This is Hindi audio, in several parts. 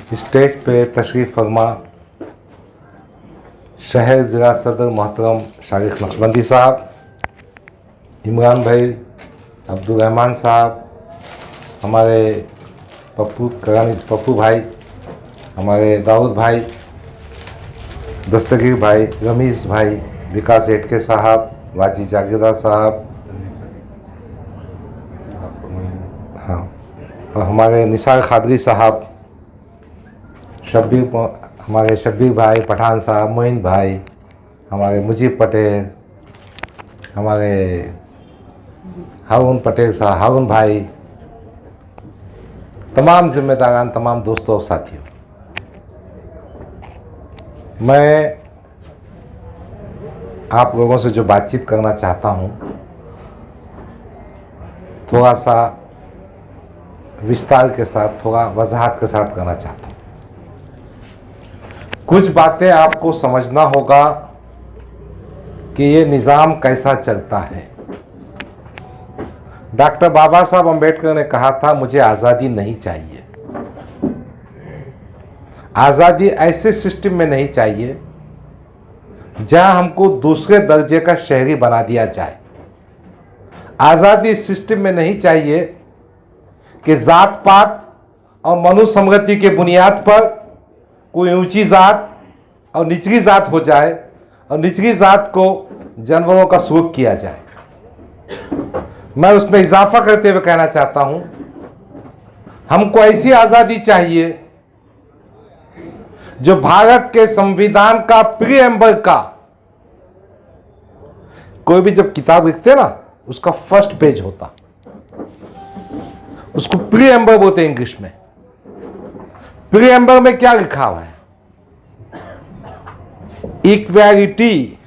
स्टेज पे तशरीफ़ फरमा शहर ज़िला सदर मोहतरम शारिक नक्शबंदी साहब, इमरान भाई, अब्दुल रहमान साहब, हमारे पप्पू भाई, हमारे दाऊद भाई, दस्तगीर भाई, रमीज़ भाई, विकास एटके साहब, वाजी जागीरदार साहब, हाँ, और हमारे निसार खादरी साहब, हमारे शब्बीर भाई, पठान साहब, मोइन भाई, हमारे मुजीब पटेल, हमारे हारून पटेल साहब, हारून भाई, तमाम जिम्मेदारान, तमाम दोस्तों और साथियों, मैं आप लोगों से जो बातचीत करना चाहता हूँ थोड़ा सा विस्तार के साथ, थोड़ा वजाहत के साथ करना चाहता हूँ। कुछ बातें आपको समझना होगा कि ये निज़ाम कैसा चलता है। डॉक्टर बाबा साहब अम्बेडकर ने कहा था, मुझे आज़ादी नहीं चाहिए। आज़ादी ऐसे सिस्टम में नहीं चाहिए जहां हमको दूसरे दर्जे का शहरी बना दिया जाए। आज़ादी इस सिस्टम में नहीं चाहिए कि जात पात और मनुस्मृति के बुनियाद पर कोई ऊंची जात और निचली जात हो जाए और निचली जात को जानवरों का सुलूक किया जाए। मैं उसमें इजाफा करते हुए कहना चाहता हूं, हमको ऐसी आज़ादी चाहिए जो भारत के संविधान का प्रीएम्बल का, कोई भी जब किताब लिखते ना उसका फर्स्ट पेज होता, उसको प्रीएम्बल बोलते हैं इंग्लिश में। प्रीएम्बल में क्या लिखा हुआ है? इक्वालिटी,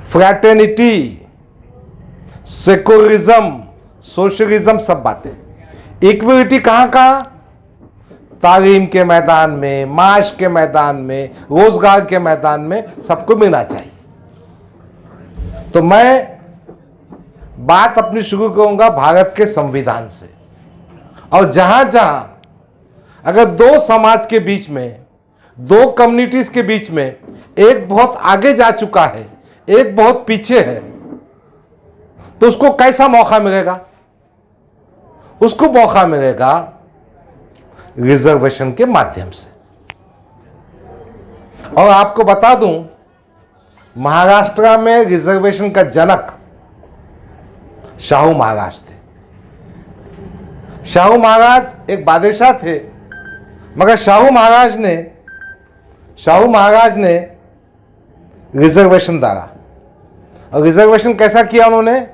फ्रैटर्निटी, सेकुलरिज्म, सोशलिज्म, सब बातें। इक्वालिटी कहां कहां? तालीम के मैदान में, माश के मैदान में, रोजगार के मैदान में सबको मिलना चाहिए। तो मैं बात अपनी शुरू करूंगा भारत के संविधान से, और जहां जहां अगर दो समाज के बीच में, दो कम्युनिटीज के बीच में एक बहुत आगे जा चुका है, एक बहुत पीछे है, तो उसको कैसा मौका मिलेगा? उसको मौका मिलेगा रिजर्वेशन के माध्यम से। और आपको बता दूं, महाराष्ट्र में रिजर्वेशन का जनक शाहू महाराज थे। शाहू महाराज एक बादशाह थे, मगर शाहू महाराज ने रिजर्वेशन डाला। और रिजर्वेशन कैसा किया उन्होंने?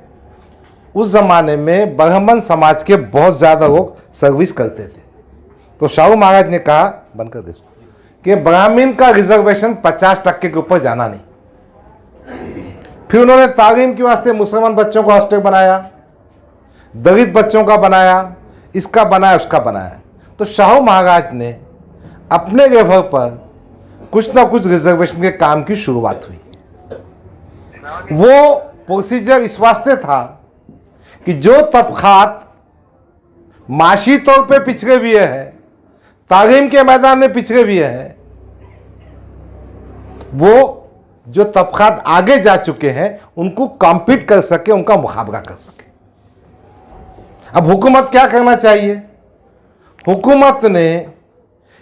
उस जमाने में ब्राह्मण समाज के बहुत ज्यादा लोग सर्विस करते थे, तो शाहू महाराज ने कहा, बंद कर दे, कि ब्राह्मण का रिजर्वेशन 50% के ऊपर जाना नहीं। फिर उन्होंने तालीम के वास्ते मुसलमान बच्चों को हॉस्टल बनाया, दलित बच्चों का बनाया, इसका बनाया, उसका बनाया। तो शाहू महाराज ने अपने लेवल पर कुछ ना कुछ रिजर्वेशन के काम की शुरुआत हुई। वो प्रोसीजर इस वास्ते था कि जो तबकात माशी तौर पे पिछड़े हुए हैं, तालीम के मैदान में पिछड़े हुए हैं, वो जो तबकात आगे जा चुके हैं उनको कॉम्पीट कर सके, उनका मुकाबला कर सके। अब हुकूमत क्या करना चाहिए? हुकूमत ने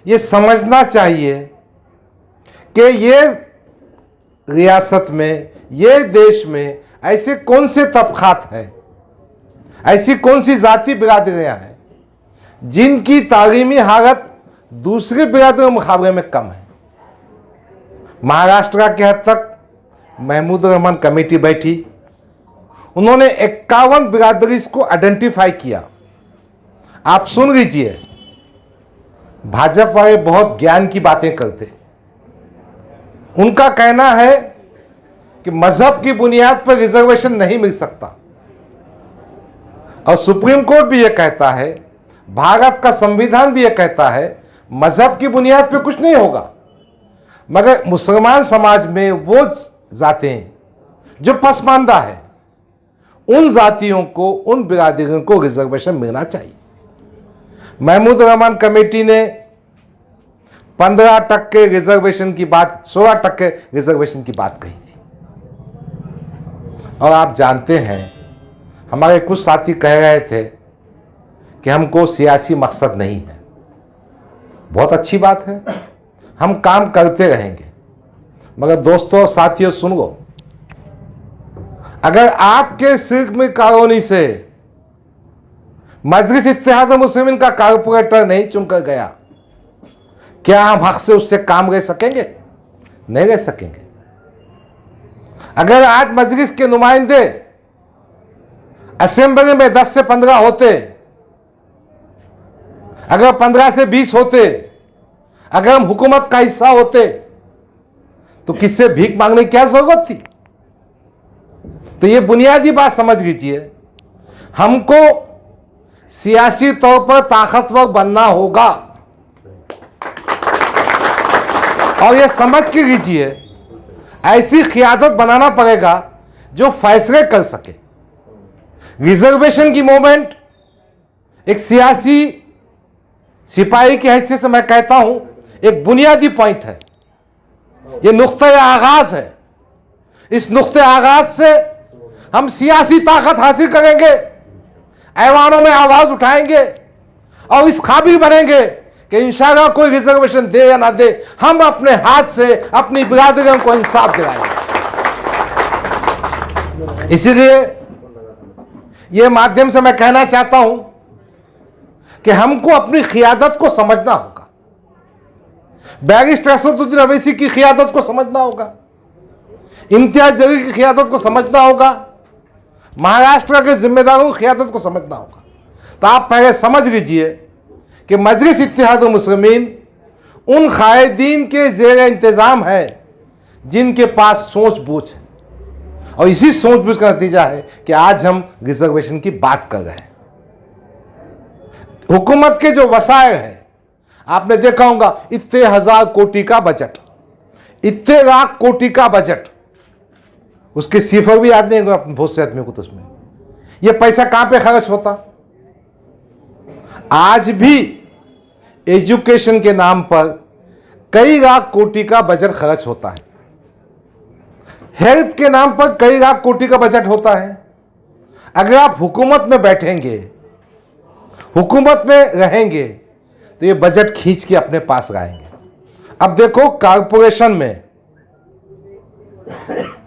ये समझना चाहिए कि ये रियासत में, ये देश में ऐसे कौन से तबकात हैं, ऐसी कौन सी जाति बिरादरियां हैं जिनकी तालीमी हालत दूसरी बिरादरियों के मुकाबले में कम है। महाराष्ट्र के हद तक महमूद रहमान कमेटी बैठी, उन्होंने 51 बिरादरीज को आइडेंटिफाई किया। आप सुन लीजिए, भाजपा वाले बहुत ज्ञान की बातें करते। उनका कहना है कि मजहब की बुनियाद पर रिजर्वेशन नहीं मिल सकता, और सुप्रीम कोर्ट भी यह कहता है, भारत का संविधान भी यह कहता है, मजहब की बुनियाद पर कुछ नहीं होगा। मगर मुसलमान समाज में वो जातें जो पसमानदा है, उन जातियों को, उन बिरादरियों को रिजर्वेशन मिलना चाहिए। महमूद रहमान कमेटी ने 15% रिजर्वेशन की बात, 16% रिजर्वेशन की बात कही थी। और आप जानते हैं, हमारे कुछ साथी कह रहे थे कि हमको सियासी मकसद नहीं है। बहुत अच्छी बात है, हम काम करते रहेंगे। मगर दोस्तों और साथियों सुन लो, अगर आपके सिर्फ में कॉलोनी से मजलिस इत्तेहाद मुस्लिमीन का कारपोरेटर नहीं चुनकर गया, क्या हम हक से उससे काम ले सकेंगे? नहीं ले सकेंगे। अगर आज मजलिस के नुमाइंदे असेंबली में 10 से 15 होते, अगर 15 से 20 होते, अगर हम हुकूमत का हिस्सा होते, तो किससे भीख मांगने की क्या जरूरत थी? तो ये बुनियादी बात समझ लीजिए, हमको सियासी तौर पर ताकतवर बनना होगा। और ये समझ के लीजिए, ऐसी क़ियादत बनाना पड़ेगा जो फैसले कर सके। रिजर्वेशन की मूवमेंट एक सियासी सिपाही की हैसियत से मैं कहता हूं, एक बुनियादी पॉइंट है। ये नुक्ते आगाज है। इस नुक्ते आगाज से हम सियासी ताकत हासिल करेंगे, ऐवानों में आवाज उठाएंगे और इस काबिल बनेंगे कि इंशाअल्लाह कोई रिजर्वेशन दे या ना दे, हम अपने हाथ से अपनी बिरादरियों को इंसाफ दिलाएंगे। इसीलिए यह माध्यम से मैं कहना चाहता हूं कि हमको अपनी क़ियादत को समझना होगा। बैरिस्टर असदुद्दीन अवैसी की क़ियादत को समझना होगा, इम्तियाज जलील की क़ियादत को समझना होगा, महाराष्ट्र के जिम्मेदारों की क़ियादत को समझना होगा। तो आप पहले समझ लीजिए कि मजलिस इत्तेहाद मुस्लिमीन उन कायदीन के ज़ेर इंतज़ाम है जिनके पास सोच बूझ है, और इसी सोच बूझ का नतीजा है कि आज हम रिजर्वेशन की बात कर रहे हैं। हुकूमत के जो वसाइल है, आपने देखा होगा, इतने 1000 कोटी का बजट, इतने लाख कोटी का बजट, उसके सिफर भी याद नहीं होगा बहुत से आदमियों को। तो उसमें यह पैसा कहां पे खर्च होता? आज भी एजुकेशन के नाम पर कई लाख कोटी का बजट खर्च होता है, हेल्थ के नाम पर कई लाख कोटी का बजट होता है। अगर आप हुकूमत में बैठेंगे, हुकूमत में रहेंगे, तो ये बजट खींच के अपने पास लाएंगे। अब देखो, कारपोरेशन में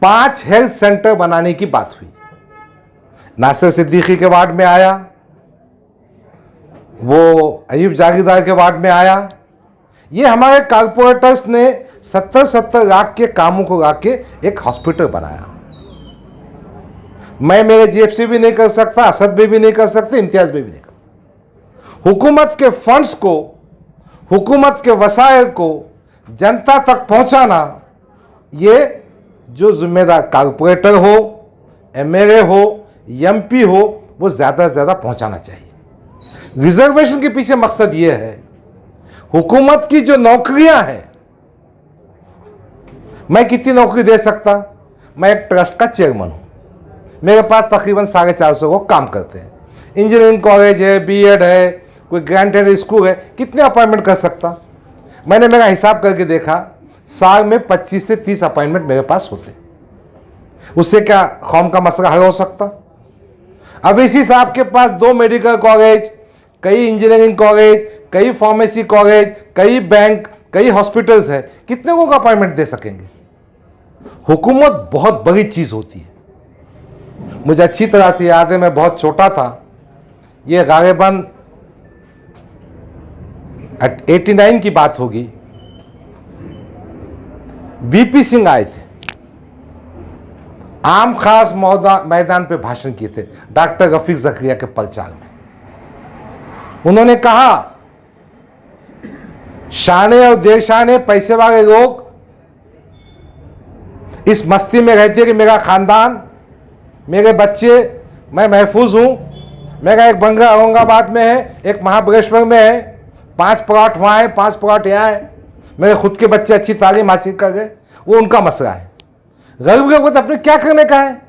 5 हेल्थ सेंटर बनाने की बात हुई। नासिर सिद्दीकी के वार्ड में आया, वो अयूब जागीरदार के वार्ड में आया। ये हमारे कारपोरेटर्स ने 70-70 लाख के कामों को लाके एक हॉस्पिटल बनाया। मैं मेरे जेब से भी नहीं कर सकता, असद भी नहीं कर सकते, इम्तियाज भी नहीं कर सकता। हुकूमत के फंड्स को, हुकूमत के वसाइल को जनता तक पहुंचाना, ये जो जिम्मेदार कारपोरेटर हो, एमएलए हो, एमपी हो, वो ज़्यादा से ज़्यादा पहुंचाना चाहिए। रिजर्वेशन के पीछे मकसद ये है, हुकूमत की जो नौकरियां हैं, मैं कितनी नौकरी दे सकता? मैं एक ट्रस्ट का चेयरमैन हूं, मेरे पास तकरीबन 450 लोग काम करते हैं। इंजीनियरिंग कॉलेज है, बीएड है, कोई ग्रांटेड स्कूल है, कितने अपॉइंटमेंट कर सकता? मैंने मेरा हिसाब करके देखा, साल में 25 से 30 अपॉइंटमेंट मेरे पास होते। उससे क्या कौम का मसला हल हो सकता? अब इसी साहब के पास 2 मेडिकल कॉलेज, कई इंजीनियरिंग कॉलेज, कई फार्मेसी कॉलेज, कई बैंक, कई हॉस्पिटल्स है, कितने लोगों को अपॉइंटमेंट दे सकेंगे? हुकूमत बहुत बड़ी चीज होती है। मुझे अच्छी तरह से याद है, मैं बहुत छोटा था, ये गालिबन 89 की बात होगी। वीपी सिंह आए थे, आम खास मैदान पे भाषण किए थे डॉक्टर रफीक जकरिया के प्रचार में। उन्होंने कहा, शाने और देशाने पैसे वाले लोग इस मस्ती में रहते हैं कि मेरा खानदान, मेरे बच्चे, मैं महफूज हूं। मेरा एक बंगला औरंगाबाद में है, एक महाबलेश्वर में है, 5 प्लॉट वहां है, 5 प्लॉट यहाँ है, मेरे खुद के बच्चे अच्छी तालीम हासिल कर गए, वो उनका मसला है। गरीब लोगों को अपने क्या करने का है?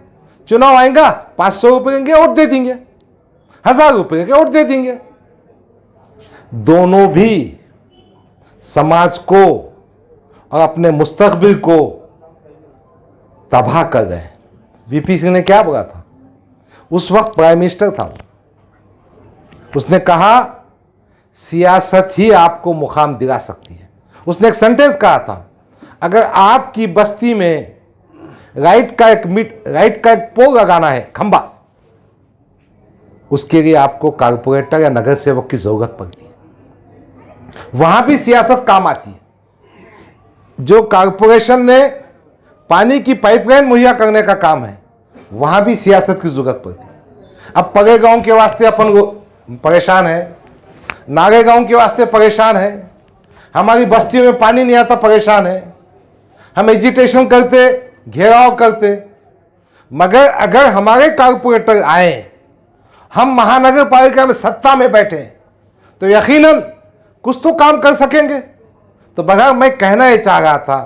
चुनाव आएगा, 500 रुपये देंगे, वोट दे देंगे, 1000 रुपये के वोट दे देंगे। दोनों भी समाज को और अपने मुस्तकबिल को तबाह कर गए। वीपी सिंह ने क्या बोला था? उस वक्त प्राइम मिनिस्टर था, उसने कहा सियासत ही आपको मुकाम दिला सकती है। उसने एक सेंटेंस कहा था, अगर आपकी बस्ती में लाइट का एक पोल लगाना है, खंबा, उसके लिए आपको कारपोरेटर या नगर सेवक की जरूरत पड़ती है। वहां भी सियासत काम आती है। जो कारपोरेशन ने पानी की पाइपलाइन मुहैया करने का काम है, वहां भी सियासत की जरूरत पड़ती है। अब पगे गांव के वास्ते अपन परेशान है, नागे गांव के वास्ते परेशान है, हमारी बस्तियों में पानी नहीं आता, परेशान है, हम एजिटेशन करते, घेराव करते, मगर अगर हमारे कारपोरेटर आए, हम महानगर पालिका में सत्ता में बैठे, तो यकीनन कुछ तो काम कर सकेंगे। तो बगैर मैं कहना ये चाह रहा था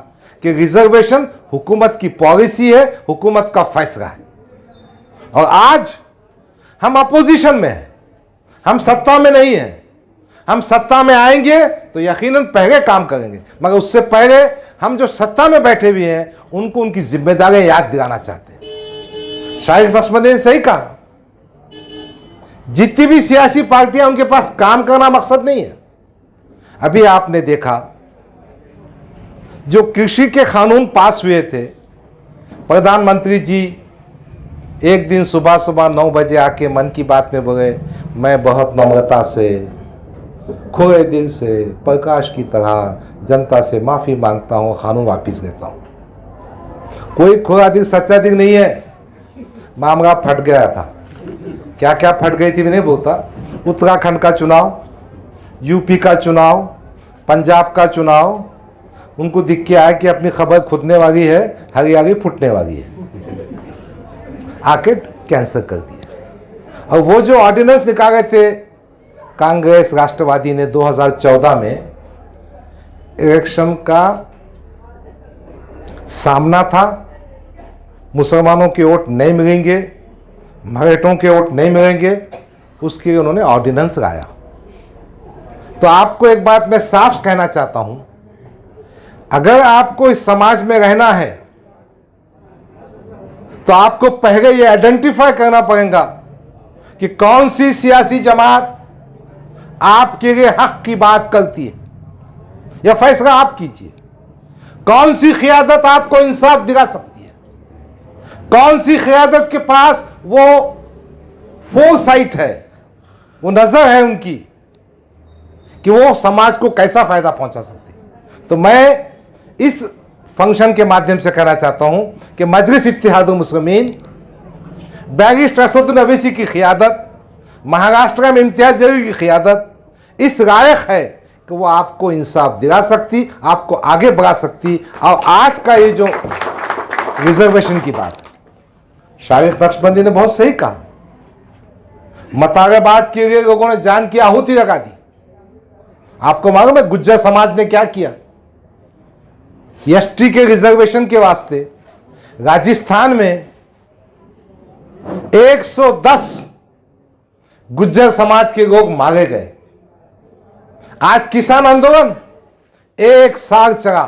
कि रिजर्वेशन हुकूमत की पॉलिसी है, हुकूमत का फैसला है, और आज हम अपोजिशन में हैं, हम सत्ता में नहीं हैं। हम सत्ता में आएंगे तो यकीनन पहले काम करेंगे, मगर उससे पहले हम जो सत्ता में बैठे हुए हैं उनको उनकी जिम्मेदारियां याद दिलाना चाहते हैं। शाहिद नक्शबंदी ने सही कहा, जितनी भी सियासी पार्टियां, उनके पास काम करना मकसद नहीं है। अभी आपने देखा जो कृषि के कानून पास हुए थे, प्रधानमंत्री जी एक दिन सुबह सुबह 9 बजे आके मन की बात में बोले, मैं बहुत नम्रता से, खुले दिल से, प्रकाश की तरह जनता से माफ़ी मांगता हूँ, कानून वापस लेता हूँ। कोई खुला दिल सच्चा दिल नहीं है। मामला फट गया था। क्या क्या फट गई थी मैं नहीं बोलता। उत्तराखंड का चुनाव, यूपी का चुनाव, पंजाब का चुनाव, उनको दिख के आया कि अपनी खबर खुदने वाली है, हरियाली फुटने वाली है, आके कैंसिल कर दिया। और वो जो ऑर्डिनेंस निकाले थे कांग्रेस राष्ट्रवादी ने 2014 में, इलेक्शन का सामना था, मुसलमानों के वोट नहीं मिलेंगे, मराठों के वोट नहीं मिलेंगे, उसके लिए उन्होंने ऑर्डिनेंस लाया। तो आपको एक बात मैं साफ कहना चाहता हूं, अगर आपको इस समाज में रहना है तो आपको पहले ये आइडेंटिफाई करना पड़ेगा कि कौन सी सियासी जमात आपके लिए हक की बात करती है, यह फैसला आप कीजिए। कौन सी क़ियादत आपको इंसाफ दिला सकती है, कौन सी क़ियादत के पास वो फोरसाइट है, वो नजर है उनकी कि वो समाज को कैसा फायदा पहुंचा सकती है। तो मैं इस फंक्शन के माध्यम से कहना चाहता हूं कि मजलिस इत्तेहादुल मुस्लिमीन बैरिस्टर असदुद्दीन अवैसी की क़ियादत, महाराष्ट्र में इम्तियाज जलील की क़ियादत इस लायक है कि वो आपको इंसाफ दिला सकती, आपको आगे बढ़ा सकती। और आज का ये जो रिजर्वेशन की बात, शाहिद नक्शबंदी ने बहुत सही कहा, मतारेबाद के लिए लोगों ने जान की आहुति लगा दी। आपको मालूम है गुज्जर समाज ने क्या किया? एसटी के रिजर्वेशन के वास्ते राजस्थान में 110 गुज्जर समाज के लोग मारे गए। आज किसान आंदोलन 1 साल चला,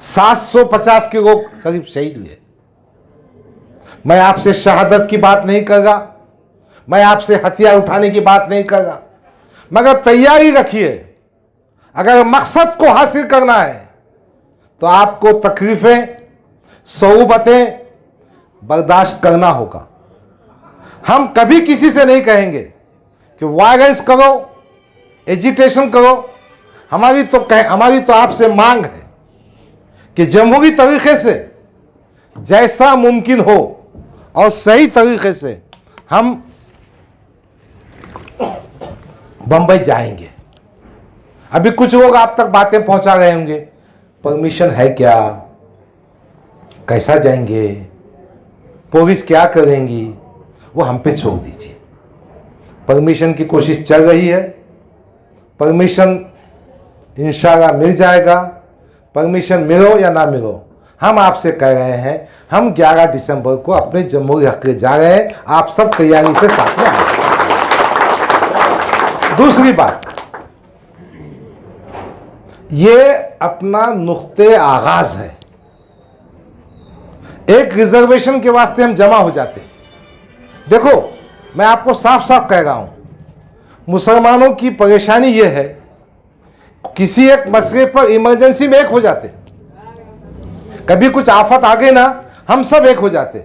750 के लोग करीब शहीद हुए। मैं आपसे शहादत की बात नहीं कर रहा, मैं आपसे हथियार उठाने की बात नहीं कर रहा, मगर तैयारी रखिए। अगर मकसद को हासिल करना है तो आपको तकलीफें, सऊबतें बर्दाश्त करना होगा। हम कभी किसी से नहीं कहेंगे कि वायलेंस करो, एजिटेशन करो। हमारी तो आपसे मांग है कि जमहूरी तरीके से जैसा मुमकिन हो और सही तरीके से हम बंबई जाएंगे। अभी कुछ लोग आप तक बातें पहुंचा रहे होंगे, परमिशन है क्या, कैसा जाएंगे, पुलिस क्या करेंगी, वो हम पे छोड़ दीजिए। परमिशन की कोशिश चल रही है, परमिशन इंशाल्लाह मिल जाएगा। परमिशन मिलो या ना मिलो, हम आपसे कह रहे हैं, हम 11 दिसंबर को अपने जम्मू हक जा रहे हैं। आप सब तैयारी से साथ में आए। दूसरी बात, ये अपना नुक्ते आगाज है। एक रिजर्वेशन के वास्ते हम जमा हो जाते। देखो, मैं आपको साफ साफ कह रहा हूं, मुसलमानों की परेशानी यह है, किसी एक मसले पर इमरजेंसी में एक हो जाते, कभी कुछ आफत आ गई ना, हम सब एक हो जाते,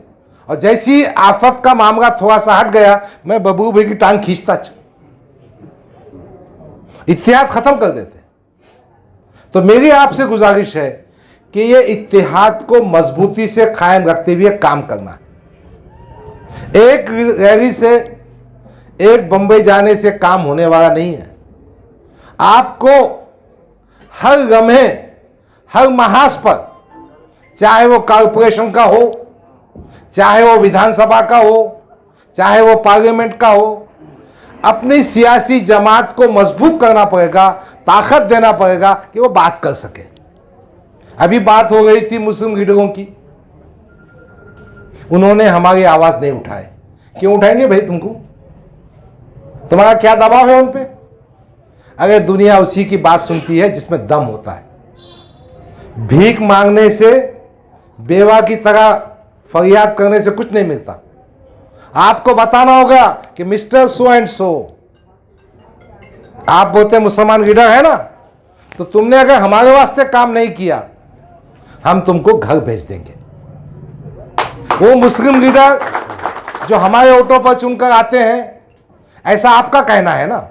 और जैसी आफत का मामला थोड़ा सा हट गया, मैं बबू भाई की टांग खींचता, इत्तेहाद खत्म कर देते। तो मेरी आपसे गुजारिश है कि ये इत्तेहाद को मजबूती से कायम रखते हुए काम करना। एक रैली से, एक बंबई जाने से काम होने वाला नहीं है। आपको हर लम्हे, हर महाज पर, चाहे वो कॉरपोरेशन का हो, चाहे वो विधानसभा का हो, चाहे वो पार्लियामेंट का हो, अपनी सियासी जमात को मजबूत करना पड़ेगा, ताकत देना पड़ेगा कि वो बात कर सके। अभी बात हो गई थी मुस्लिम लीडरों की, उन्होंने हमारी आवाज नहीं उठाए। क्यों उठाएंगे भाई? तुम्हारा क्या दबाव है उन पे? अगर दुनिया उसी की बात सुनती है जिसमें दम होता है। भीख मांगने से, बेवा की तरह फरियाद करने से कुछ नहीं मिलता। आपको बताना होगा कि मिस्टर सो एंड सो, आप बोलते मुसलमान लीडर है ना, तो तुमने अगर हमारे वास्ते काम नहीं किया, हम तुमको घर भेज देंगे। वो मुस्लिम लीडर जो हमारे ऑटो पर चुनकर आते हैं, ऐसा आपका कहना है ना।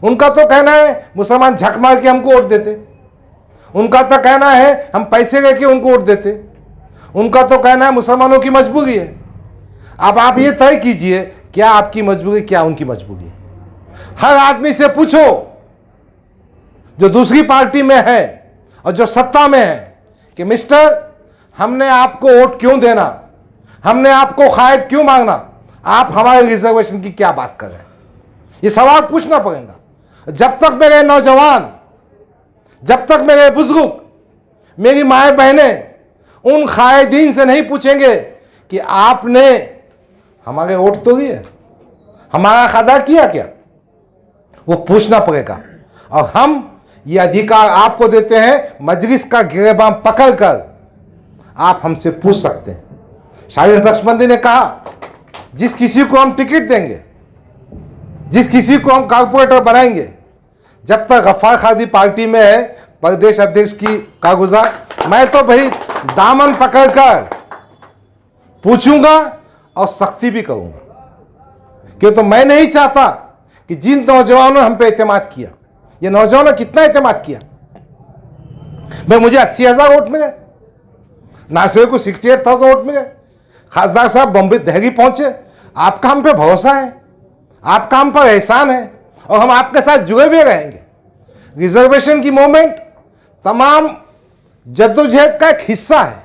उनका तो कहना है मुसलमान झक मार के हमको वोट देते, उनका तो कहना है हम पैसे लेके उनको वोट देते, उनका तो कहना है मुसलमानों की मजबूरी है। अब आप ये तय कीजिए, क्या आपकी मजबूरी, क्या उनकी मजबूरी? हर आदमी से पूछो जो दूसरी पार्टी में है और जो सत्ता में है कि मिस्टर, हमने आपको वोट क्यों देना, हमने आपको कायद क्यों मांगना, आप हमारे रिजर्वेशन की क्या बात कर रहे हैं? ये सवाल पूछना पड़ेगा। जब तक मेरे नौजवान, जब तक मेरे बुजुर्ग, मेरी माए बहनें उन कायदीन से नहीं पूछेंगे कि आपने हमारे वोट तो दिए, हमारा खदा किया क्या, वो पूछना पड़ेगा। और हम ये अधिकार आपको देते हैं, मजलिस का गिरेबान पकड़कर आप हमसे पूछ सकते हैं। शाहिद नक्शबंदी ने कहा, जिस किसी को हम टिकट देंगे, जिस किसी को हम कारपोरेटर बनाएंगे, जब तक गफ्फार खादी पार्टी में है, प्रदेश अध्यक्ष की कागुजार, मैं तो भाई दामन पकड़कर पूछूंगा और सख्ती भी करूंगा। क्यों? तो मैं नहीं चाहता कि जिन नौजवानों ने हम पे एतमाद किया, ये नौजवानों ने कितना एतमाद किया भाई, मुझे 80,000 वोट मिले, नासिर को 68,000 वोट मिले, खासदार साहब बम्बई दिल्ली पहुंचे। आपका हम पे भरोसा है, आपका हम पर एहसान है, और हम आपके साथ जुड़े भी रहेंगे। रिजर्वेशन की मूवमेंट तमाम जद्दोजहद का एक हिस्सा है।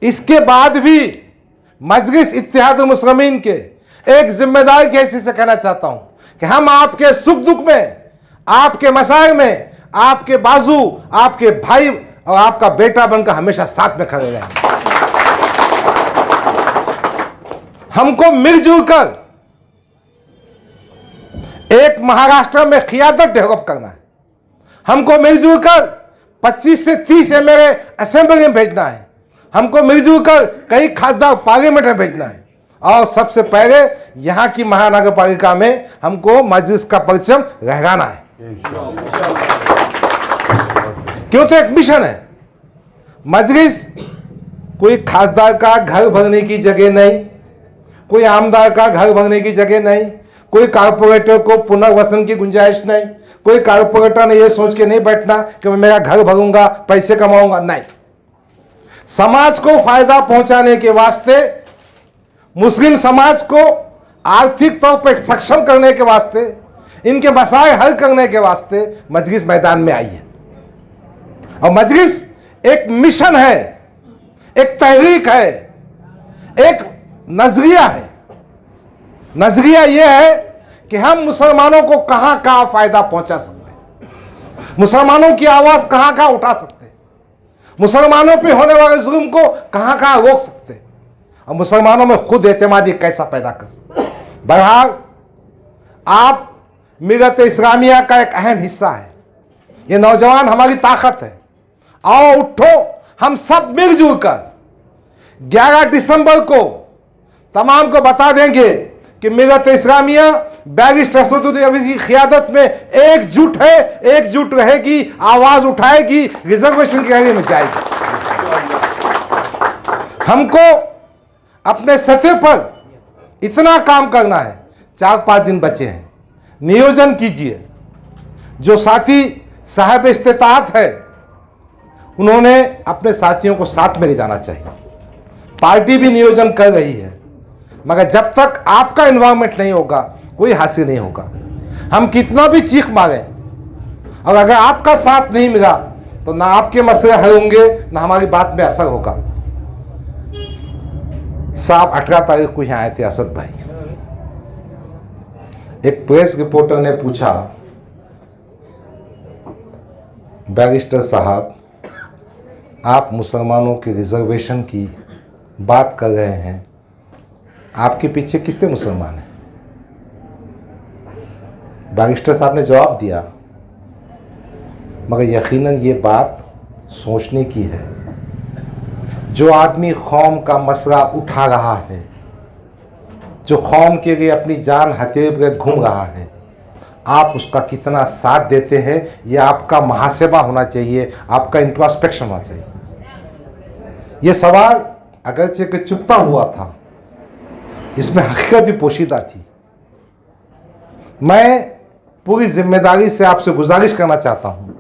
इसके बाद भी मजलिस इत्तेहाद मुस्लिमीन के एक जिम्मेदार के हैसियत से कहना चाहता हूं कि हम आपके सुख दुख में, आपके मसाइल में, आपके बाजू, आपके भाई और आपका बेटा बनकर हमेशा साथ में खड़े रहेंगे। हमको मिलजुल कर एक महाराष्ट्र में क़ियादत डेवलप करना है। हमको मिलजुल कर 25 से 30 एमएलए असेंबली में भेजना है। हमको मिलजुल कर कई खासदार पार्लियामेंट में भेजना है। और सबसे पहले यहां की महानगर पालिका में हमको मजलिस का परचम लहराना है। क्यों? तो एक मिशन है। मजलिस कोई खासदार का घर भरने की जगह नहीं, कोई आमदार का घर भरने की जगह नहीं, कोई कारपोरेटर को पुनर्वसन की गुंजाइश नहीं, कोई कारपोरेटर ने यह सोच के नहीं बैठना कि मैं मेरा घर भरूंगा, पैसे कमाऊंगा, नहीं। समाज को फायदा पहुंचाने के वास्ते, मुस्लिम समाज को आर्थिक तौर पर सक्षम करने के वास्ते, इनके मसाइल हल करने के वास्ते मजलिस मैदान में आई है। और मजलिस एक मिशन है, एक तहरीक है, एक नजरिया है। नजरिया यह है कि हम मुसलमानों को कहां कहां फायदा पहुंचा सकते हैं, मुसलमानों की आवाज कहां कहां उठा सकते हैं, मुसलमानों पे होने वाले जुल्म को कहां कहां रोक सकते हैं, और मुसलमानों में खुद एतमादी कैसा पैदा कर सकते हैं। बहरहाल आप मिलत इस्लामिया का एक अहम हिस्सा है। ये नौजवान हमारी ताकत है। आओ उठो, हम सब मिलजुल कर 11 दिसंबर को तमाम को बता देंगे कि मिलत इस्लामिया बैरिस्टर असदुद्दीन अवैसी की क़यादत में एकजुट है, एकजुट रहेगी, आवाज उठाएगी, रिजर्वेशन की रैली में जाएगी। हमको अपने सतह पर इतना काम करना है। 4-5 दिन बचे हैं, नियोजन कीजिए। जो साथी साहब इस्तेताअत है उन्होंने अपने साथियों को साथ में ले जाना चाहिए। पार्टी भी नियोजन कर रही है, मगर जब तक आपका इन्वॉल्वमेंट नहीं होगा कोई हासिल नहीं होगा। हम कितना भी चीख मारें और अगर आपका साथ नहीं मिला तो ना आपके मसले हल होंगे, ना हमारी बात में असर होगा। साहब 18 तारीख को यहाँ आए थे असद भाई। एक प्रेस रिपोर्टर ने पूछा, बैरिस्टर साहब आप मुसलमानों के रिजर्वेशन की बात कर रहे हैं, आपके पीछे कितने मुसलमान हैं? बैरिस्टर साहब ने जवाब दिया, मगर यकीनन ये बात सोचने की है। जो आदमी कौम का मसला उठा रहा है, जो कौम के लिए अपनी जान हथेली पर घूम रहा है, आप उसका कितना साथ देते हैं, ये आपका मुहासिबा होना चाहिए, आपका इंट्रोस्पेक्शन होना चाहिए। ये सवाल अगरचे कि चुपता हुआ था, इसमें हकीकत भी पोशीदा थी। मैं पूरी जिम्मेदारी से आपसे गुजारिश करना चाहता हूं,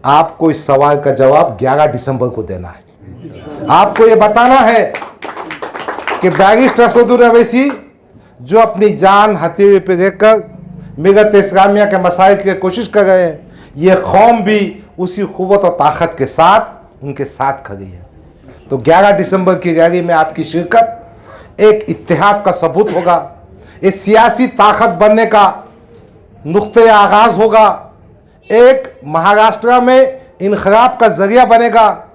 आपको इस सवाल का जवाब 11 दिसंबर को देना है। आपको ये बताना है कि बैरिस्टर असदुद्दीन अवैसी जो अपनी जान हथेली पे लेकर मिलत इस्लामिया के मसाइल की कोशिश कर रहे हैं, ये कौम भी उसी क़ुव्वत और ताकत के साथ उनके साथ खड़ी है। तो 11 दिसंबर की रैली में आपकी शिरकत एक इत्तेहाद का सबूत होगा, एक सियासी ताकत बनने का नुक्ते आगाज़ होगा, एक महाराष्ट्र में इनक़लाब का ज़रिया बनेगा।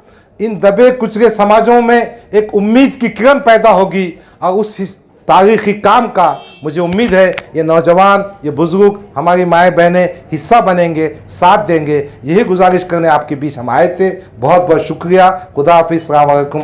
इन दबे कुचले समाजों में एक उम्मीद की किरण पैदा होगी और उस तारीख़ी काम का मुझे उम्मीद है ये नौजवान, ये बुज़ुर्ग, हमारी माएँ बहनें हिस्सा बनेंगे, साथ देंगे। यही गुजारिश करने आपके बीच हम आए थे। बहुत बहुत शुक्रिया। खुदा हाफिज़। अस्सलाम वालेकुम।